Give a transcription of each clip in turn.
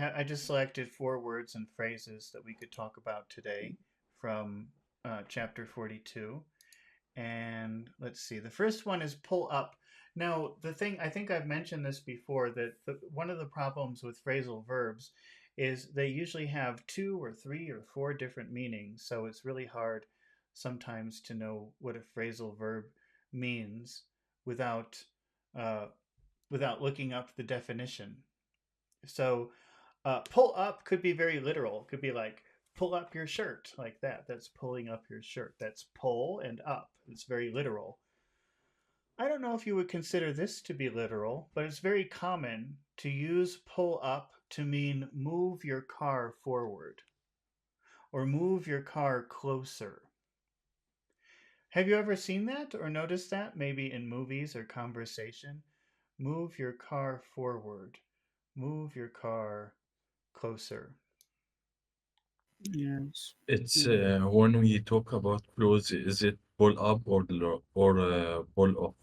I just selected four words and phrases that we could talk about today from chapter 42. And let's see. The first one is pull up. Now, the thing, I think I've mentioned this before, that one of the problems with phrasal verbs is they usually have two or three or four different meanings. So it's really hard sometimes to know what a phrasal verb means without uh, without looking up the definition. So pull up could be very literal. It could be like pull up your shirt, like that. That's pulling up your shirt. That's pull and up. It's very literal. I don't know if you would consider this to be literal, but it's very common to use pull up to mean move your car forward or move your car closer. Have you ever seen that or noticed that maybe in movies or conversation? Move your car forward, move your car closer. Yes. It's Mm. when we talk about clothes, is it pull up or pull off?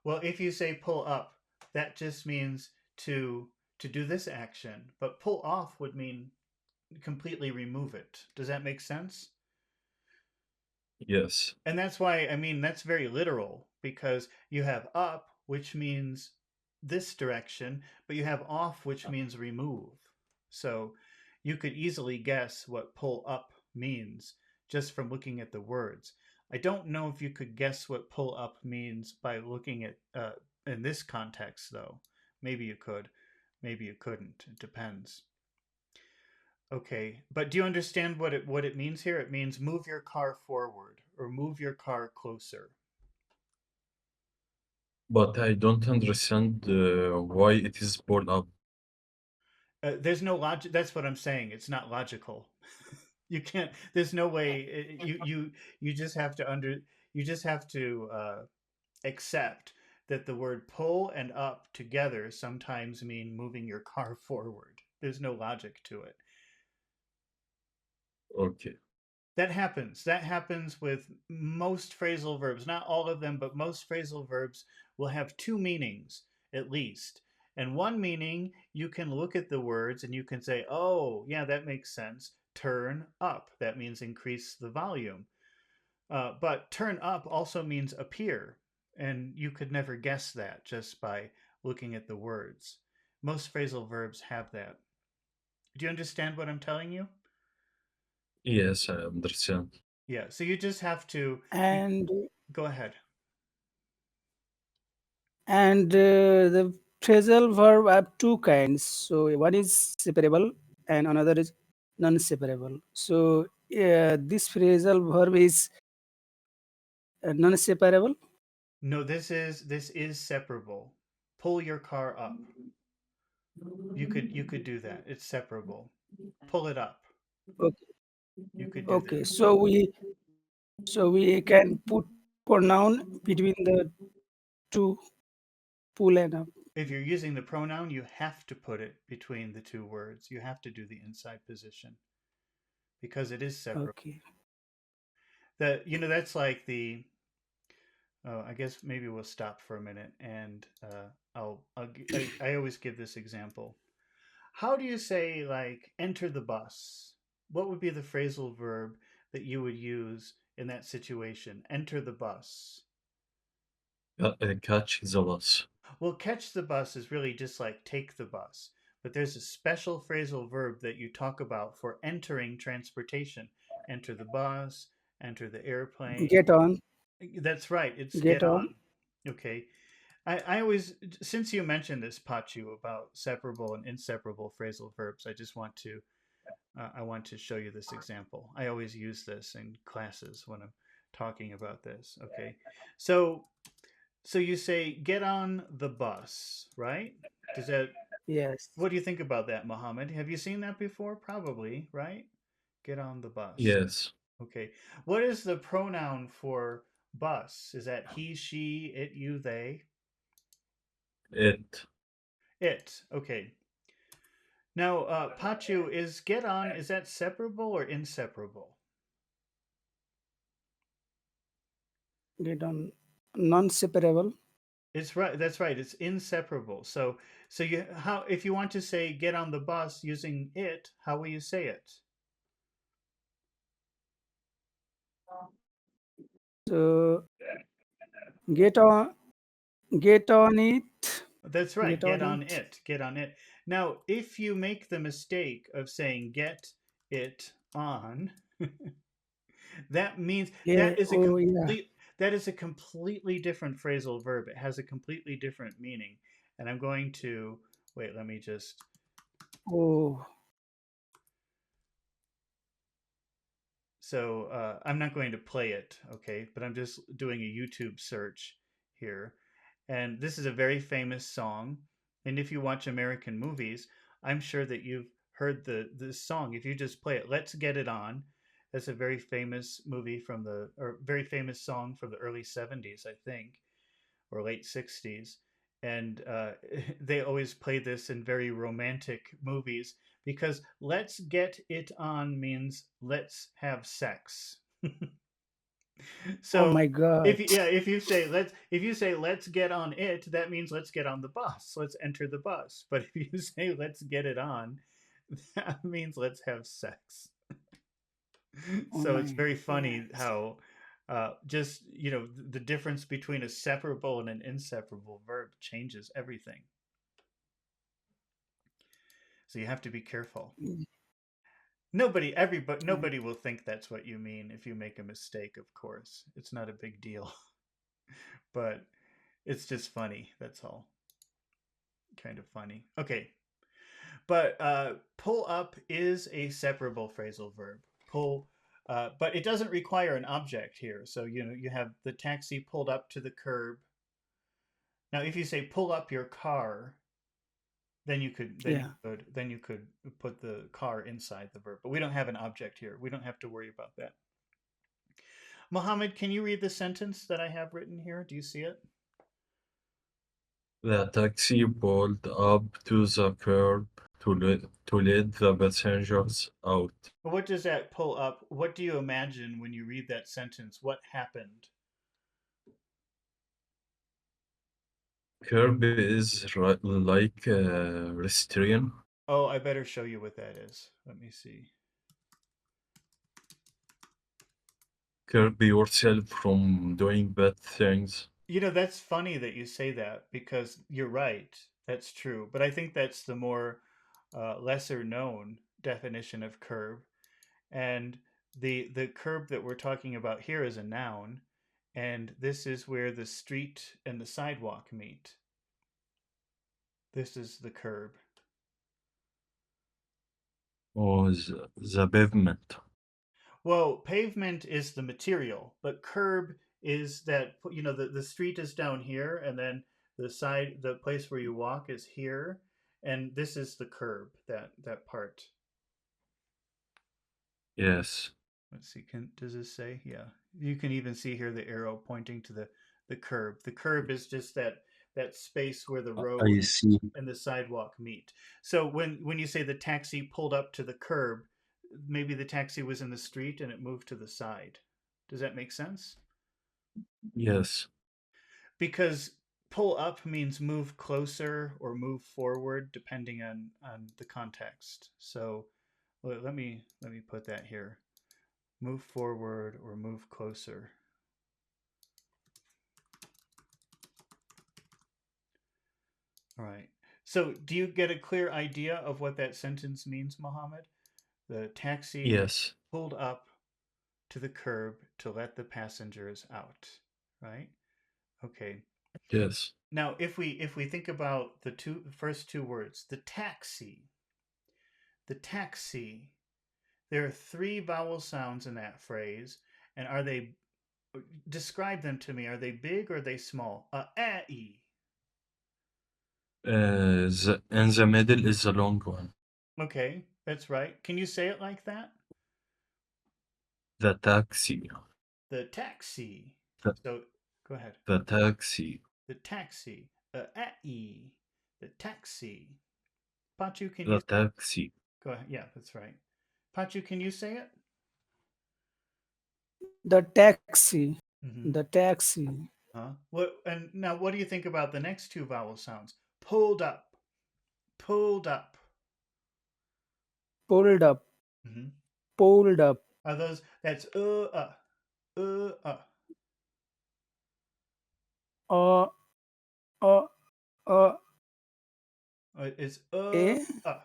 Well, if you say pull up, that just means to do this action, but pull off would mean completely remove it. Does that make sense? Yes. And that's why, I mean, that's very literal because you have up, which means this direction, but you have off, which means remove. So you could easily guess what pull up means just from looking at the words. I don't know if you could guess what pull up means by looking at in this context, though. Maybe you could, maybe you couldn't. It depends. Okay, but do you understand what it means here? It means move your car forward or move your car closer. But I don't understand why it is pull up. There's no logic. That's what I'm saying. It's not logical. You can't. There's no way. You just have to under. You just have to accept that the word pull and up together sometimes mean moving your car forward. There's no logic to it. Okay. That happens. That happens with most phrasal verbs. Not all of them, but most phrasal verbs will have two meanings at least. And one meaning, you can look at the words and you can say, oh, yeah, that makes sense. Turn up. That means increase the volume. But turn up also means appear. And you could never guess that just by looking at the words. Most phrasal verbs have that. Do you understand what I'm telling you? Yes, I understand. Yeah. So you just have to you And go ahead. the phrasal verb have two kinds. So one is separable and another is non-separable. So this phrasal verb is non-separable. No, this is separable. Pull your car up. You could do that. It's separable. Pull it up. Okay. You could do Okay. that. So we can put pronoun between the two, pull and up. If you're using the pronoun, you have to put it between the two words. You have to do the inside position because it is separable. Okay. That's like the. Oh, I guess maybe we'll stop for a minute and I always give this example. How do you say like enter the bus? What would be the phrasal verb that you would use in that situation? Enter the bus. Catch the bus. Well, catch the bus is really just like take the bus, but there's a special phrasal verb that you talk about for entering transportation. Enter the bus, enter the airplane. Get on. That's right, it's Get get on. on. Okay. I always, since you mentioned this, Pachu, about separable and inseparable phrasal verbs, I want to show you this example. I always use this in classes when I'm talking about this. Okay, so you say get on the bus, right? Does that? Yes. What do you think about that, Mohammed? Have you seen that before? Probably, right? Get on the bus. Yes. Okay. What is the pronoun for bus? Is that he, she, it, you, they? It. It. Okay. Now, Pachu, is get on, is that separable or inseparable? Get on. Non-separable. It's right. That's right. It's inseparable. So you how if you want to say get on the bus using it, how will you say it? So get on, get on it, That's right. get Get on on it. it. Get on it. Now, if you make the mistake of saying get it on, that means Yeah. Oh yeah. that is a completely different phrasal verb. It has a completely different meaning. And I'm going to wait, let me just Oh, so I'm not going to play it, okay, but I'm just doing a YouTube search here. And this is a very famous song. And if you watch American movies, I'm sure that you've heard this song. If you just play it, Let's Get It On. That's a very famous movie from the, or very famous song from the early 70s, I think, or late 60s. And they always play this in very romantic movies because let's get it on means let's have sex. oh So my God. if you say let's get on it, that means let's get on the bus. Let's enter the bus. But if you say let's get it on, that means let's have sex. Oh So it's my very God. funny how just the difference between a separable and an inseparable verb changes everything. So you have to be careful. Mm, Nobody will think that's what you mean if you make a mistake. Of course, it's not a big deal, but it's just funny. That's all. Kind of funny. Okay, but pull up is a separable phrasal verb. Pull, but it doesn't require an object here. So you have the taxi pulled up to the curb. Now, if you say pull up your car, yeah. then you could put the car inside the verb. But we don't have an object here. We don't have to worry about that. Mohammed, can you read the sentence that I have written here? Do you see it? The taxi pulled up to the curb to let the passengers out. What does that pull up? What do you imagine when you read that sentence? What happened? Curb is like restraint. Oh, I better show you what that is. Let me see. Curb yourself from doing bad things. That's funny that you say that because you're right. That's true. But I think that's the more lesser known definition of curb. And the curb that we're talking about here is a noun. And this is where the street and the sidewalk meet. This is the curb. Or the pavement. Well, pavement is the material, but curb is that the street is down here and then the place where you walk is here and this is the curb, that part. Yes, Let's see, does this say? Yeah. You can even see here the arrow pointing to the curb. The curb is just that space where the road I see. and the sidewalk meet. So when you say the taxi pulled up to the curb, maybe the taxi was in the street and it moved to the side. Does that make sense? Yes, Because pull up means move closer or move forward depending on the context. So let me put that here. Move forward or move closer. All right. So, do you get a clear idea of what that sentence means, Mohammed? The taxi yes, pulled up to the curb to let the passengers out, right? Okay. yes. Now, if we think about the first two words, the taxi, there are three vowel sounds in that phrase, and are they describe them to me? Are they big or are they small? E. In the middle is the long one. Okay, that's right. Can you say it like that? The taxi. The taxi. The, So go ahead. the taxi. The taxi. E. The taxi. Pachu, can The you taxi. go ahead? Yeah, that's right. Pachu, can you say it? The taxi. Mm-hmm. The taxi. What and now what do you think about the next two vowel sounds? Pulled up, pulled up. Pulled up, Hmm. pulled up. Are those that's uh. Uh, uh, uh, It's a,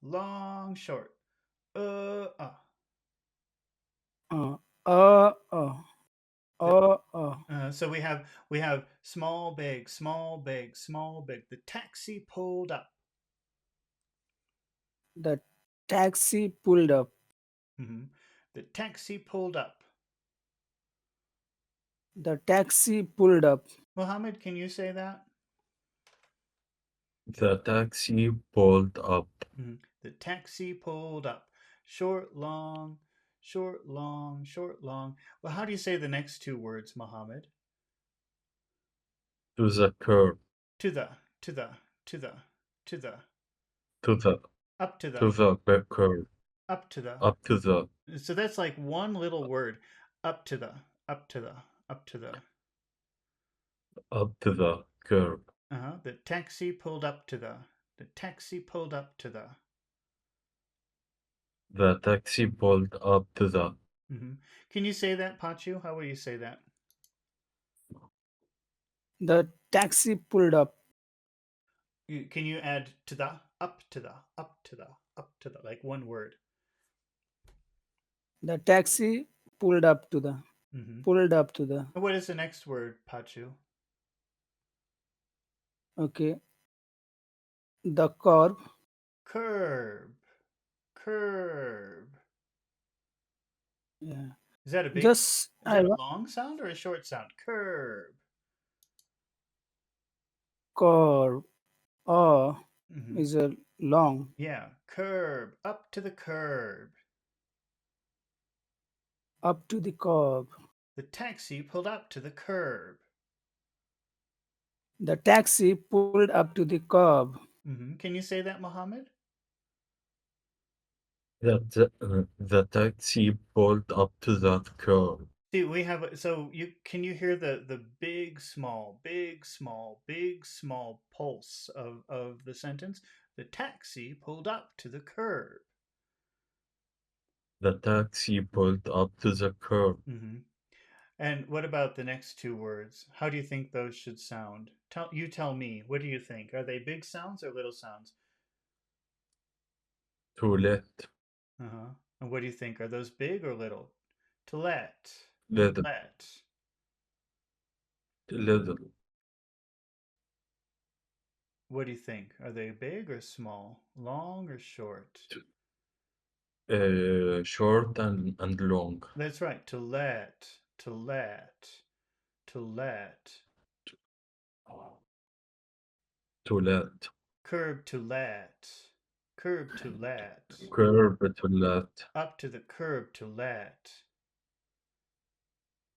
long short uh. uh, uh, uh, The, uh. so we have small big small big small big. The taxi pulled up. The taxi pulled up. Hmm. The taxi pulled up. The taxi pulled up. Mohammed, can you say that? The taxi pulled up. The taxi pulled up. Short, long, short, long, short, long. Well, how do you say the next two words, Mohammed? To the curb. To the, to the, to the, to the, To the up to the, to the curb. up to the. Up to the So that's like one little word. Up to the, up to the, up to the. up to the curb. The taxi pulled up to the. The taxi pulled up to the. The taxi pulled up to the Hmm. Can you say that, Pachu? How will you say that? The taxi pulled up. Can you add to the, up to the, up to the, up to the, like one word? The taxi pulled up to the. Hmm. Pulled up to the. What is the next word, Pachu? Okay. The curb. Curb. Curb. Yeah. Is that a big? Just Is that a long sound or a short sound? Curb. curb. Hmm. Is a long. Yeah, curb. Up to the curb. Up to the curb. The taxi pulled up to the curb. The taxi pulled up to the curb. Can you say that, Mohammed? the taxi pulled up to the curb. See, we have so you can you hear the big small big small big small pulse of the sentence? The taxi pulled up to the curb. The taxi pulled up to the curb. Hmm. And what about the next two words? How do you think those should sound? Tell me. What do you think? Are they big sounds or little sounds? To let. Uh-huh. And what do you think? Are those big or little? To let. Little. Let. Little. What do you think? Are they big or small? Long or short? Short and long. That's right. To let. To let. To let. To let. Curb to let. Curb to let. Curb to let. Up to the curb to let.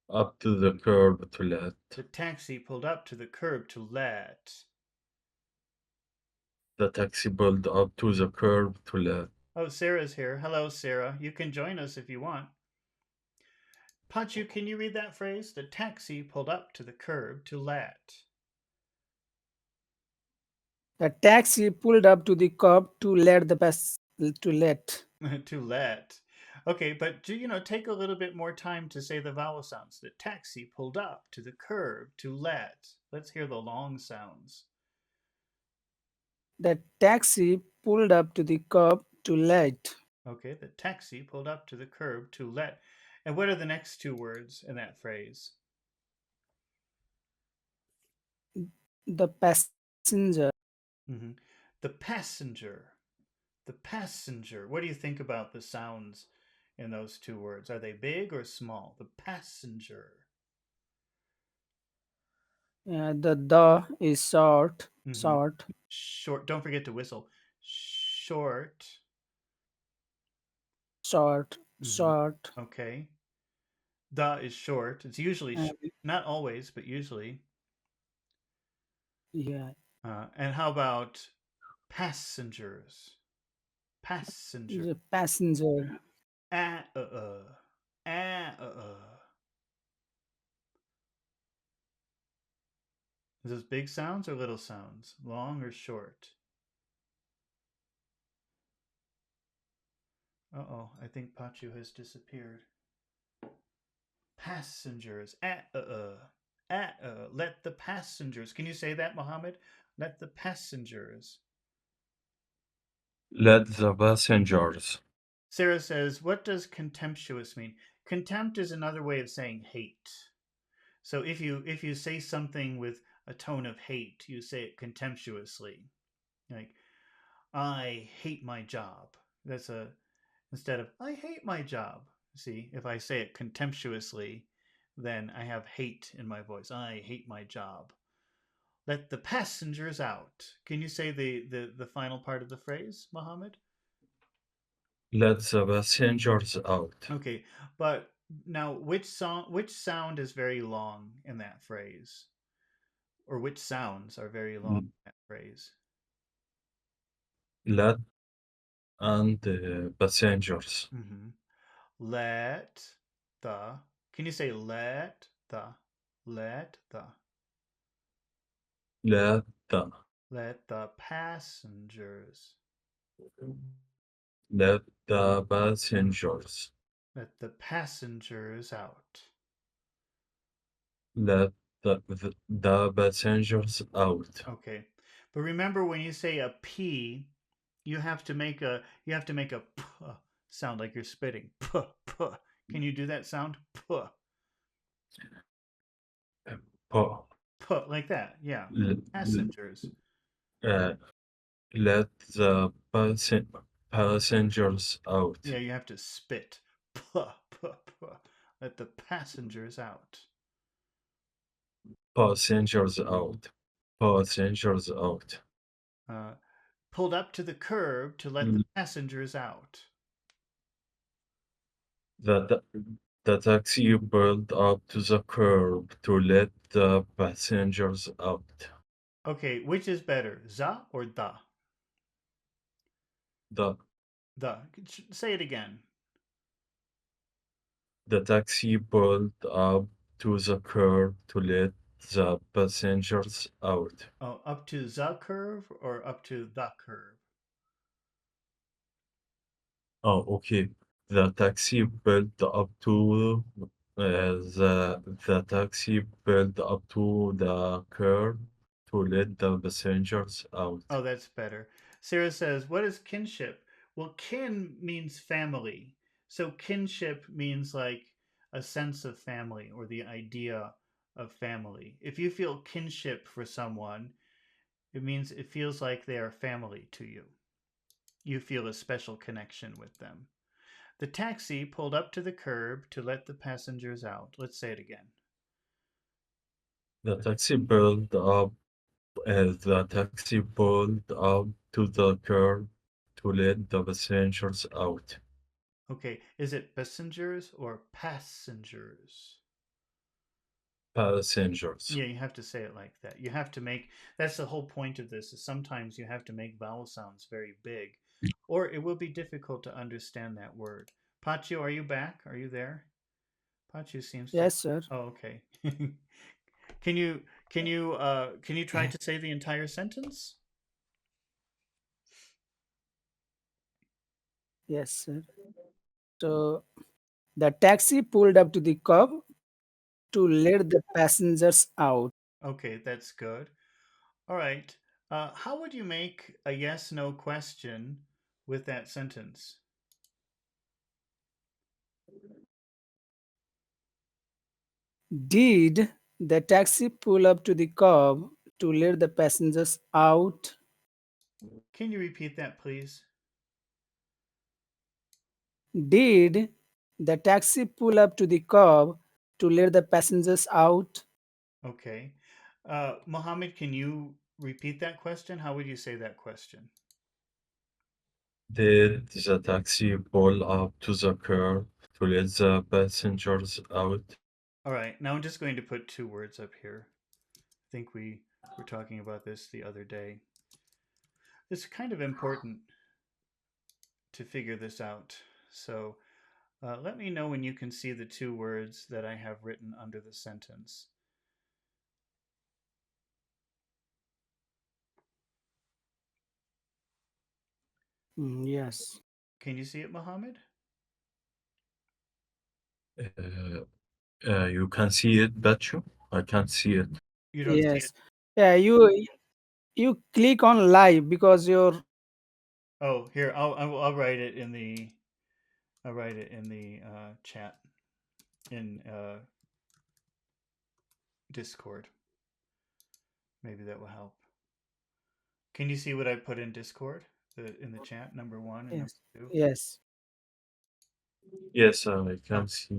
Up to the curb to let. The taxi pulled up to the curb to let. The taxi pulled up to the curb to let. Oh, Sarah's here. Hello, Sarah. You can join us if you want. Pachu, can you read that phrase? The taxi pulled up to the curb to let. The taxi pulled up to the curb to let the to let. To let. Okay, but take a little bit more time to say the vowel sounds. The taxi pulled up to the curb to let. Let's hear the long sounds. The taxi pulled up to the curb to let. Okay, the taxi pulled up to the curb to let. And what are the next two words in that phrase? The passenger. Hmm. The passenger. The passenger. What do you think about the sounds in those two words? Are they big or small? The passenger. The is short. Hmm. Short. Short. Don't forget to whistle. Short. Short. Hmm. Short. Okay. The is short. It's usually And not always, but usually. yeah, And how about passengers? Passenger. the passenger. Ah, uh, uh. Ah, uh, uh. Is this big sounds or little sounds? Long or short? Uh-oh, I think Pachu has disappeared. Passengers. Let the passengers. Can you say that, Mohammed? Let the passengers. Let the passengers. Sarah says, what does contemptuous mean? Contempt is another way of saying hate. So if you say something with a tone of hate, you say it contemptuously. Like, I hate my job. That's a instead of I hate my job. See, if I say it contemptuously, then I have hate in my voice. I hate my job. Let the passengers out. Can you say the final part of the phrase, Mohammed? Let the passengers out. Okay, but now which sound is very long in that phrase? Or which sounds are very long in that phrase? Let and passengers. Mm-hmm. Let the. Can you say let the Let the let the passengers let the passengers. let the passengers out. Let the passengers out. Okay, but remember when you say a p, you have to make a p sound like you're spitting. P p. Can you do that sound? P Pa- p like that. Yeah. l- l- Passengers. uh, let the passengers out. Yeah, you have to spit. P p p. Let the passengers out. Passengers out. Passengers out. Uh, pulled up to the curb to let the L- passengers out. The, the taxi pulled up to the curb to let the passengers out. Okay, which is better, za or da? The, The. Say it again. the taxi pulled up to the curb to let the passengers out. Oh, up to the curve or up to the curve? Oh, okay. The taxi pulled up to the taxi pulled up to the curb to let the passengers out. Oh, that's better. Sarah says, what is kinship? Well, kin means family. So kinship means like a sense of family or the idea of family. If you feel kinship for someone, it means it feels like they are family to you. You feel a special connection with them. The taxi pulled up to the curb to let the passengers out. Let's say it again. The taxi pulled up the taxi pulled up to the curb to let the passengers out. Okay, is it passengers or passengers? Passengers. Yeah, you have to say it like that. You have to make that's the whole point of this is sometimes you have to make vowel sounds very big or it will be difficult to understand that word. Pachu, are you back? Are you there? Pachu seems to. Yes, sir. Oh, okay. Can you try to say the entire sentence? Yes, sir. So the taxi pulled up to the curb to let the passengers out. Okay, that's good. All right. How would you make a yes no question with that sentence? Did the taxi pull up to the curb to let the passengers out? Can you repeat that, please? Did the taxi pull up to the curb to let the passengers out? Okay. Mohammed, can you repeat that question? How would you say that question? Did the taxi pull up to the curb to let the passengers out? All right. Now I'm just going to put two words up here. I think we were talking about this the other day. It's kind of important to figure this out. So let me know when you can see the two words that I have written under the sentence. Yes. Can you see it, Mohammed? Uh, you can see it, but I can't see it. You don't see it. Yes. Yeah, you click on live because your Oh, here I'll write it in the chat in Discord. Maybe that will help. Can you see what I put in Discord? In the chat, number one and number yes. two. Yes. Yes, I Oh, can see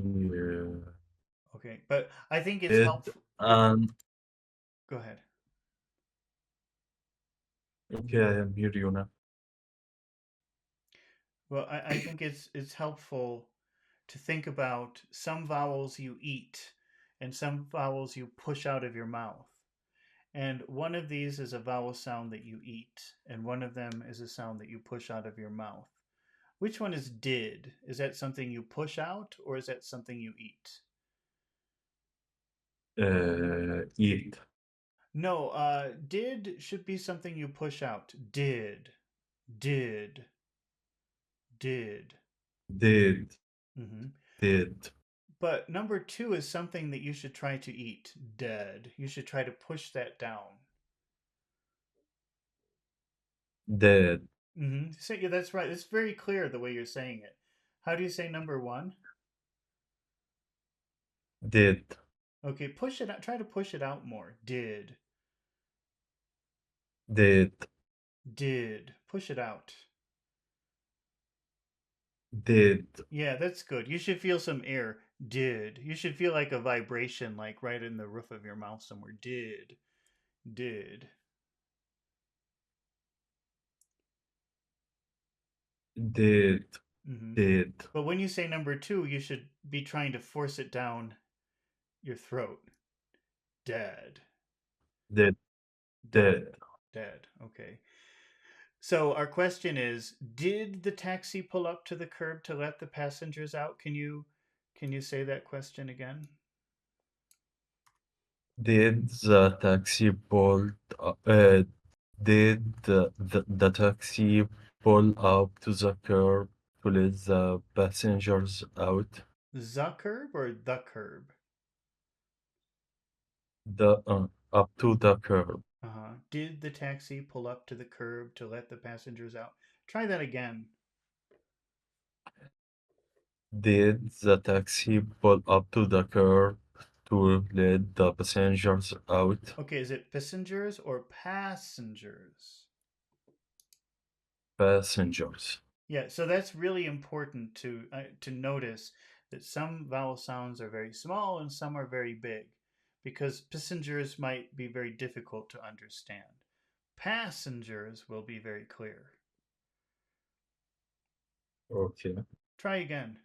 okay. But I think it's it. helpful. And Go ahead. okay, I am here, you now. Well, I think it's helpful to think about some vowels you eat and some vowels you push out of your mouth. And one of these is a vowel sound that you eat, and one of them is a sound that you push out of your mouth. Which one is did? Is that something you push out or is that something you eat? Eat. No, did should be something you push out. Did, did. Did. Hmm. Did. But number two is something that you should try to eat. Dead. You should try to push that down. Did. So, yeah, that's right. It's very clear the way you're saying it. How do you say number one? Did. Okay, push it out. Try to push it out more. Did. Did. Push it out. Did. Yeah, that's good. You should feel some air. Did. You should feel like a vibration, like right in the roof of your mouth somewhere. Did. Did. Hmm. Did. But when you say number two, you should be trying to force it down your throat. Dead. Did. Dead. Did. Dead. Okay. So our question is, did the taxi pull up to the curb to let the passengers out? Can you say that question again? Did the taxi pull did the taxi pull up to the curb to let the passengers out? The curb or the curb? The up to the curb. Uh-huh. Did the taxi pull up to the curb to let the passengers out? Try that again. Did the taxi pull up to the curb to let the passengers out? Okay, is it passengers or passengers? Passengers. Yeah, so that's really important to notice that some vowel sounds are very small and some are very big, because passengers might be very difficult to understand. Passengers will be very clear. Okay. Try again.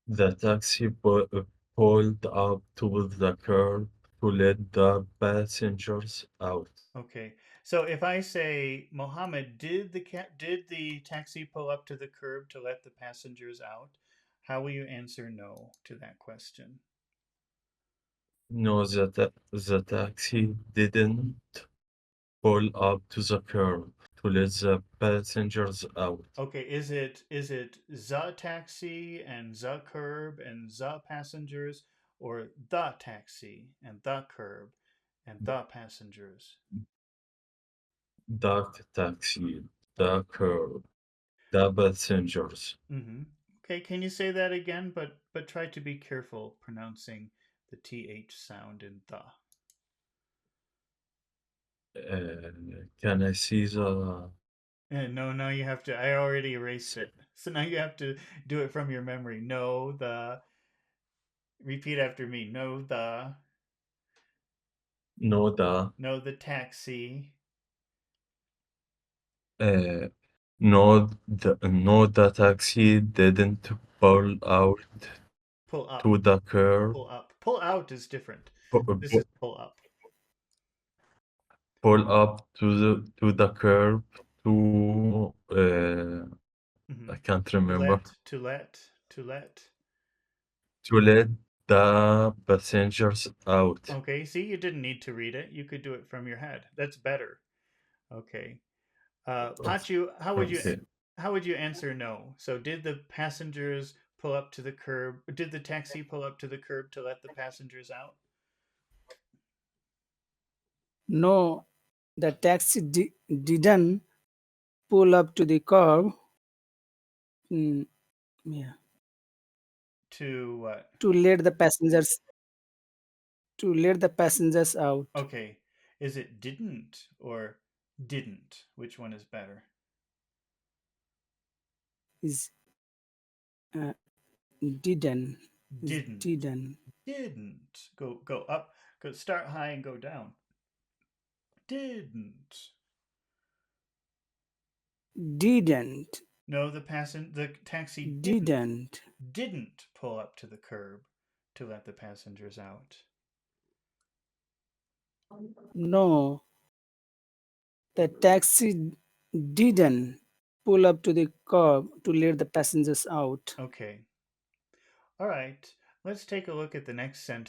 The taxi pulled up to the curb to let the passengers out. Okay. So if I say, Mohammed, did the taxi pull up to the curb to let the passengers out? How will you answer no to that question? No, the taxi didn't pull up to the curb to let the passengers out. Okay, is it the taxi and the curb and the passengers, or the taxi and the curb and the passengers? The taxi, the curb, the passengers. Mm-hmm. Okay, can you say that again? But try to be careful pronouncing the th sound in the. Can I see the No, now you have to. I already erased it, so now you have to do it from your memory. No, the. Repeat after me. No, the. no the No, the taxi. uh, no the taxi didn't pull out Pull up. to the curb Pull up. Pull out is different. pu- This is pu- pull up. pull up to the curb to Hmm. I can't To remember let. To let. To let. to let the passengers out. Okay. See, you didn't need to read it. You could do it from your head. That's better. Okay. Pachu, Okay. how would you answer no? So did the passengers pull up to the curb? Did the taxi pull up to the curb to let the passengers out? No, the taxi didn't pull up to the curb. Mm, yeah, To what? to let the passengers out. Okay. Is it didn't or didn't? Which one is better? Is uh, didn't is Didn't. didn't Didn't. Go up. Go start high and go down. Didn't. didn't No, the taxi didn't didn't pull up to the curb to let the passengers out. no, the taxi didn't pull up to the curb to let the passengers out. Okay. All right. Let's take a look at the next sentence.